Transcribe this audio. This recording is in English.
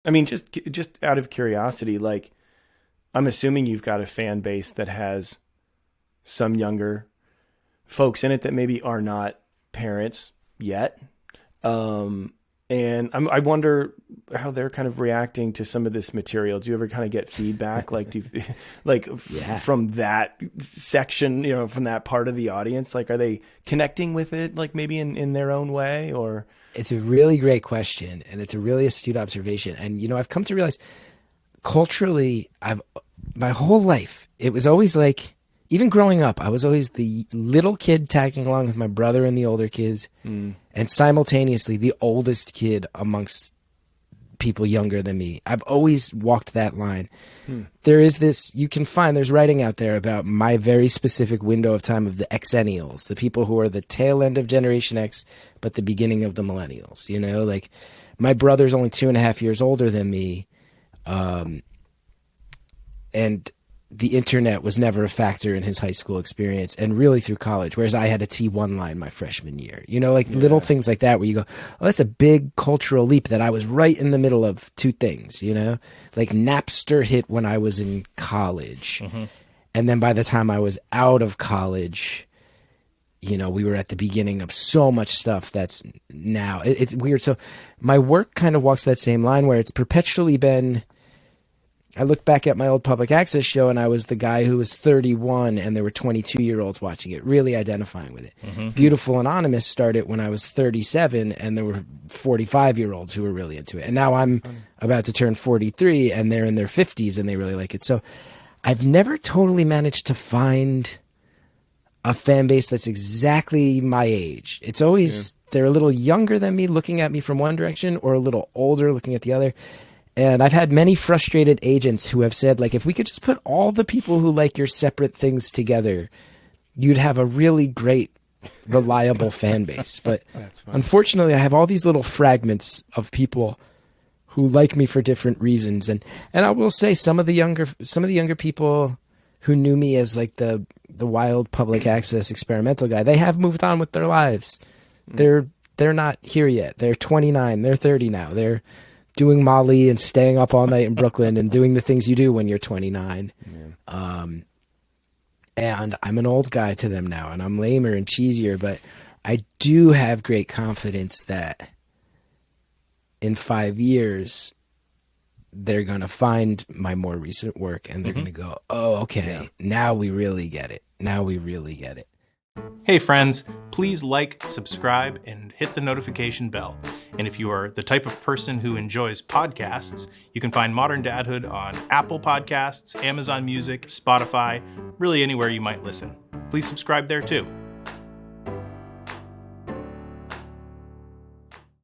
I mean, just out of curiosity, like I'm assuming you've got a fan base that has some younger folks in it that maybe are not parents yet. Um, and I wonder how they're kind of reacting to some of this material. Do you ever kind of get feedback, like Yeah. from that section, from that part of the audience? Like, are they connecting with it, like maybe in their own way, or? It's a really great question, and it's a really astute observation. And I've come to realize culturally, I've my whole life, it was always like, even growing up, I was always the little kid tagging along with my brother and the older kids, and simultaneously the oldest kid amongst people younger than me. I've always walked that line. There is this, there's writing out there about my very specific window of time of the Xennials, the people who are the tail end of Generation X, but the beginning of the millennials. Like my brother's only 2.5 years older than me. And the internet was never a factor in his high school experience and really through college, whereas I had a T1 line my freshman year. Little things like that where you go, oh, that's a big cultural leap that I was right in the middle of two things, Like Napster hit when I was in college. Mm-hmm. And then by the time I was out of college, we were at the beginning of so much stuff that's now. It's weird. So my work kind of walks that same line where it's perpetually been... I look back at my old public access show and I was the guy who was 31 and there were 22-year-olds watching it, really identifying with it. Mm-hmm. Beautiful Anonymous started when I was 37 and there were 45-year-olds who were really into it. And now I'm about to turn 43 and they're in their 50s and they really like it. So I've never totally managed to find a fan base that's exactly my age. It's always, they're a little younger than me looking at me from one direction or a little older looking at the other. And I've had many frustrated agents who have said, like, if we could just put all the people who like your separate things together, you'd have a really great, reliable fan base. But unfortunately, I have all these little fragments of people who like me for different reasons. And I will say some of the younger people who knew me as like the wild public access experimental guy, they have moved on with their lives. They're not here yet. They're 29, they're 30 now. They're doing Molly and staying up all night in Brooklyn and doing the things you do when you're 29. And I'm an old guy to them now, and I'm lamer and cheesier, but I do have great confidence that in 5 years, they're going to find my more recent work and they're going to go, oh, okay, now we really get it. Now we really get it. Hey friends, please like, subscribe, and hit the notification bell. And if you are the type of person who enjoys podcasts, you can find Modern Dadhood on Apple Podcasts, Amazon Music, Spotify, really anywhere you might listen. Please subscribe there too.